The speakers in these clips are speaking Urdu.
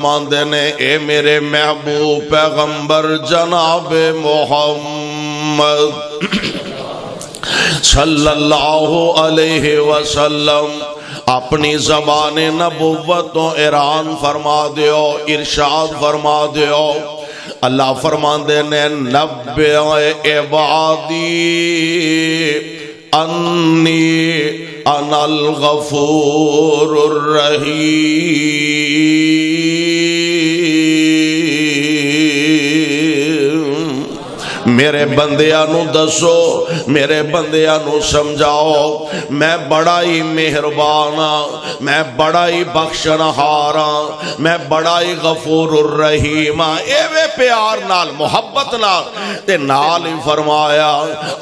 ماندے نے اے میرے محبوب پیغمبر جناب محمد صلی اللہ علیہ وسلم اپنی زبان نبوت تو اعلان فرما دیو، ارشاد فرما دیو۔ اللہ فرماندے نے نبئ عبادی انی انا الغفور الرحیم۔ میرے بندیاں نو دسو، میرے بندیاں نو سمجھاؤ، میں بڑا ہی مہربان ہاں، میں بڑا ہی بخشنہار ہاں، میں بڑا ہی غفور الرحیم ہاں۔ ایوے پیار نال محبت نال تے نال ہی فرمایا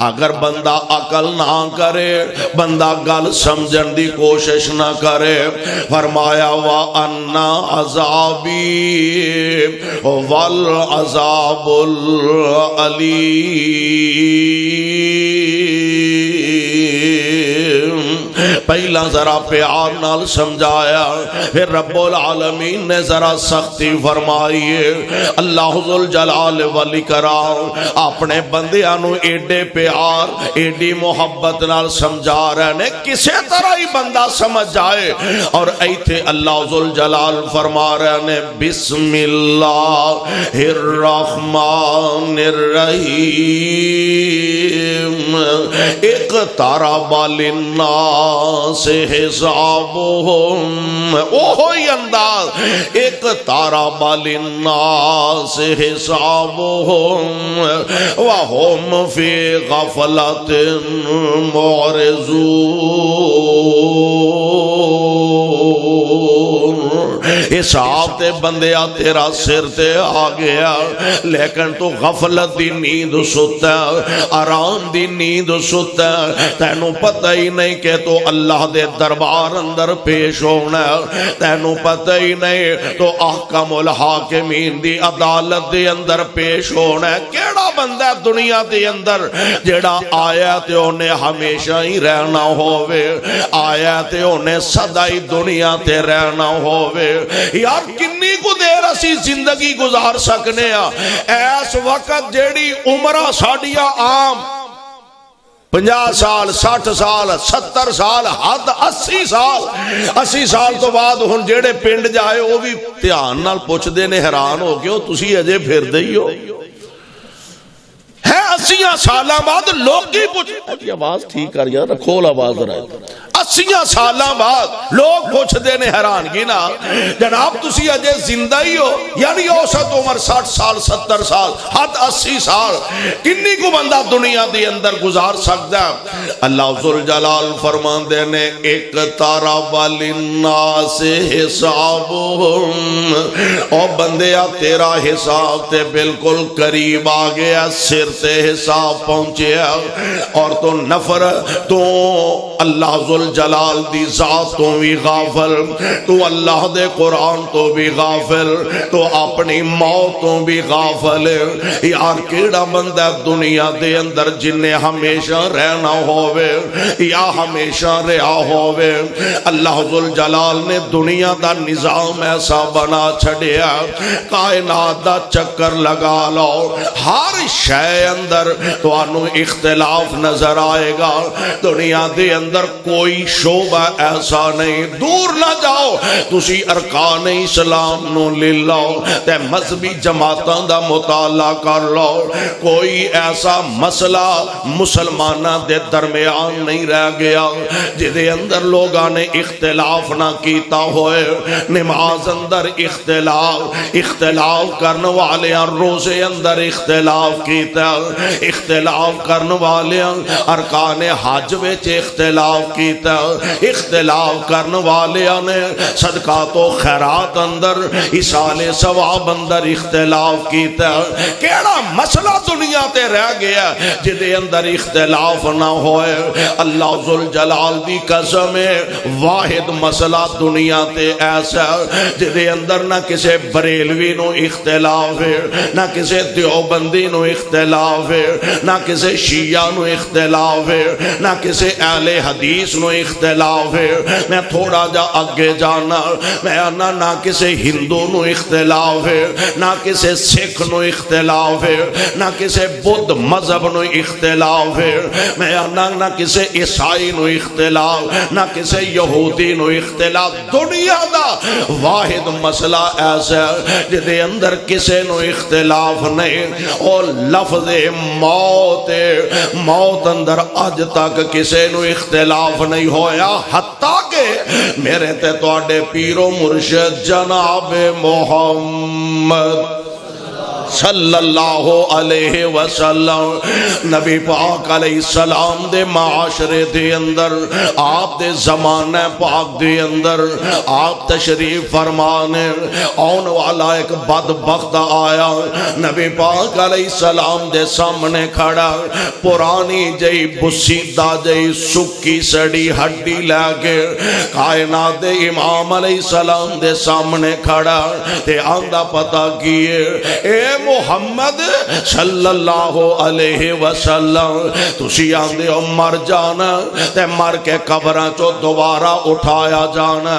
اگر بندہ عقل نہ کرے، بندہ گل سمجھن دی کوشش نہ کرے، فرمایا وَأَنَّ عَذَابِي وَالْعَذَابُ الْعَلِيمُ۔ پہلا ذرا پیار نال سمجھایا، پھر رب العالمین نے ذرا سختی فرمائیے۔ اللہ ذوالجلال والاکرام اپنے بندیاں نو ایڈے پیار ایڈی محبت نال سمجھا رہے نے کسے طرح ہی بندہ سمجھ جائے، اور ایتھے اللہ ذوالجلال فرما رہے نے بسم اللہ الرحمن الرحیم اقترب للناس حسابهم، اوہی انداز اقترب للناس حسابهم وهم فی غفلۃ معرضون۔ حساب تے بندیا تیرا سر تے آ گیا، لیکن تو غفلت دی نیند ستا، آرام دی نیند ستا، تینوں پتہ ہی نہیں کہ تو اللہ دے دربار اندر پیش ہونا، تینوں پتہ ہی نہیں تو احکم الحاکمین دی عدالت دے اندر پیش ہونا۔ کیڑا بندہ دنیا دے اندر جڑا آیا تے انہیں ہمیشہ ہی رہنا ہووے، آیا تے انہیں سدا ہی دنیا تے رہنا ہووے۔ یار کنی کو دیر اسی زندگی گزار سکنے ہاں، ایس وقت جیڑی عمرہ ساڑیا عام 50 سال 60 سال 70 سال حد 80 سال 80 سال تو بعد ہن جیڑے پنڈ جائے وہ بھی دھیان نال پوچھ دے نے حیران ہو گئے تسی اجے پھر دئی ہو ہے 80 سالاں بعد لوگ کی پوچھ آواز ٹھیک کر یار کھول آواز رہا 80 سالاں بعد لوگ پوچھ دینے حیرانگی نا جناب تسی اجے زندہ ہی ہو، یعنی اوسط عمر 60 سال 70 سال حد 80 سال کنی کو بندہ دنیا دی اندر گزار سکتا ہے۔ اللہ ذوالجلال فرمان دینے اقترب للناس حسابهم، او بندیا تیرا حساب تے بالکل قریب آ گیا، سر تے حساب پہنچیا، اور تو نفر تو اللہ ذوالجلال دی ذات تو بھی غافل، تو اللہ دے قرآن تو بھی غافل، تو اپنی موت تو بھی غافل۔ یار کیڑا بندہ دنیا دے اندر جنہیں ہمیشہ رہنا ہووے یا ہمیشہ رہا ہووے۔ اللہ ذوالجلال نے دنیا دا نظام ایسا بنا چھڑیا، کائنات دا چکر لگا لو، ہر شے اندر تو انو اختلاف نظر آئے گا۔ دنیا دے اندر کوئی شعبہ ایسا نہیں، دور نہ جاؤ تسی ارکان اسلام نو لے لو تے مذہبی جماعتاں دا مطالعہ کر لو، کوئی ایسا مسئلہ مسلمانہ دے درمیان نہیں رہ گیا جدے اندر لوگاں نے اختلاف نہ کیتا ہوئے۔ نماز اندر اختلاف کرن والے روزے اندر اختلاف کیتا، اختلاف کرن والے ارکان حج وچ اختلاف کیتا، اختلاف کرن والے نے صدقات و خیرات اندر ایصال ثواب اندر اختلاف کیتا۔ کیڑا مسئلہ دنیا تے رہ گیا جدے اندر اختلاف نہ ہوئے؟ اللہ ذوالجلال دی قسم ہے واحد مسئلہ دنیا تے ایسا جدے اندر نہ کسے بریلوی نو اختلاف ہے، نہ کسے دیوبندی نو اختلاف ہے، نہ کسے شیعہ نو اختلاف ہے، نہ کسے اہل حدیث نو اختلاف ہے۔ میں تھوڑا جا اگے جانا، میں آنا نہ کسے ہندو نو اختلاف ہے، نہ کسے سکھ نو اختلاف ہے، نہ کسے بدھ مذہب نو اختلاف ہے، میں آنا نہ کسے عیسائی نو اختلاف، نہ کسے یہودی نو اختلاف۔ دنیا دا واحد مسئلہ ایسا ہے جدے اندر کسے نو اختلاف نہیں، اور لفظ موت، موت اندر اج تک کسے نو اختلاف نہیں ہویا، حتیٰ کہ میرے تے تواڈے پیر و مرشد جناب محمد صلی اللہ علیہ وسلم نبی پاک علیہ السلام دے معاشرے دے اندر، آپ دے زمانہ پاک دے اندر آپ تشریف فرمانے، آن والا ایک بدبخت آیا، نبی پاک علیہ السلام دے سامنے کھڑا، پرانی جئی بسیدہ جئی سکی سڑی ہڈی لے کے کائنات دے امام علیہ السلام دے سامنے کھڑا تے آندہ پتہ کیے، اے محمد صلی اللہ علیہ وسلم تسی آندے ہو مر جانا تے مر کے قبراں چو دوبارہ اٹھایا جانا،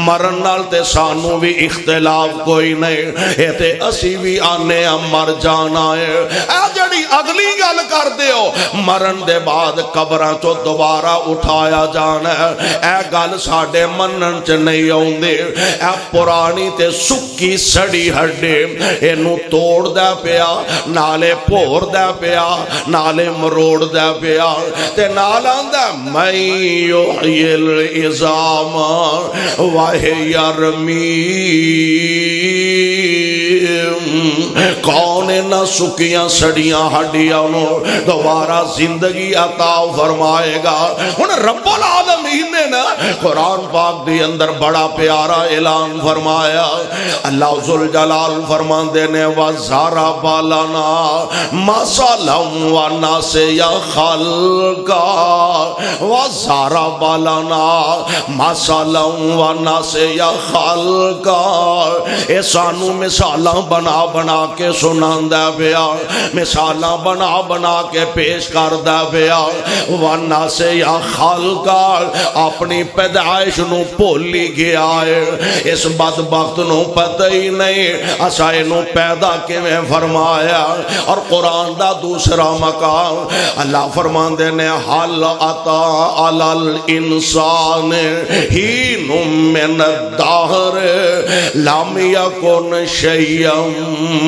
مرن نال تے سانو بھی اختلاف کوئی نہیں، اے تے اسی بھی آنے مر جانا ہے۔ اے جڑی اگلی گل کر دے ہو مرن دے بعد قبراں چو دوبارہ اٹھایا جانا ہے، اے گل ساڈے منن چ نہیں آوندی، اے پرانی تے سکی سڑی ہڈی اینو توڑ دے پیا، نالے پور دے پیا، نالے مروڑ دے پیا، تے نال آندا میں یحیی العظام وہی رمیم، کون نہ سکیاں سڑیاں ہڈیاں نو دوبارہ زندگی عطا فرمائے گا۔ ہن رب العالمین نے نا قرآن پاک دی اندر بڑا پیارا اعلان فرمایا، اللہ ذوالجلال فرماندے نے وَضَرَبَ لَنَا مَثَلًا وَنَسِیَ خَلْقَهُ وَضَرَبَ لَنَا مَثَلًا وَنَسِیَ خَلْقَهُ، اے سانو مثالاں بنا بنا کے سناندا پیا، مثالاں بنا بنا کے پیش کردا پیا، وَنَسِیَ خَلْقَهُ اپنی پیدائش نو بھولی گیا ہے، اس بدبخت نو پتہ ہی نہیں اسا اینو پیدا کیویں فرمایا۔ اور قرآن دا دوسرا مقام اللہ فرماندے نے حل عطا علی الانسان حین من الدہر لم یکن شیئا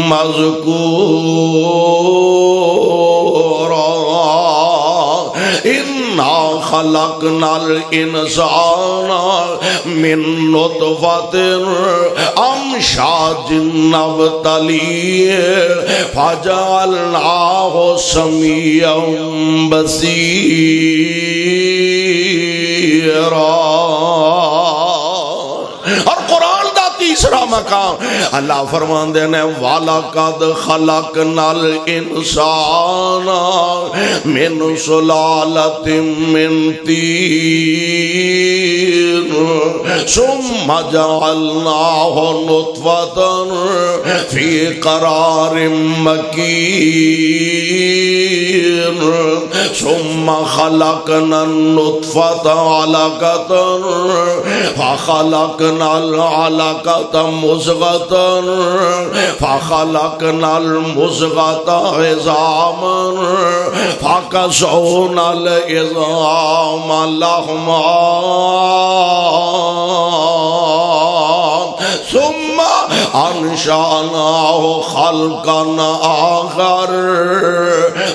مذکورا، انا خلقنا الانسان من نطفۃ امشاج نبتلیہ فجعلناہ سمیعا بصیرا۔ اور قرآن دا تیسرا مقام اللہ فرماندے نے وَلَقَدْ خَلَقْنَا الْإِنسَانَ مِنْ سُلَالَةٍ مِّن طِينٍ ثُمَّ جَعَلْنَاهُ نُطْفَةً فِي قَرَارٍ مَّكِينٍ ثُمَّ خَلَقْنَا النُّطْفَةَ عَلَقَةً فَخَلَقْنَا الْعَلَقَةَ مُضْغَةً فَخَلَقْنَا الْمُضْغَةَ عِظَامًا فَكَسَوْنَا الْعِظَامَ لَحْمًا ثُمَّ أَنشَأْنَاهُ خَلْقًا آخَرَ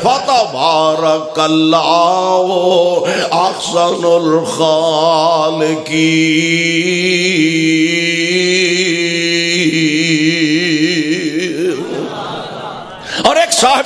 فَتَبَارَكَ اللَّهُ أَحْسَنُ الْخَالِقِينَ۔ اور ایک صاحب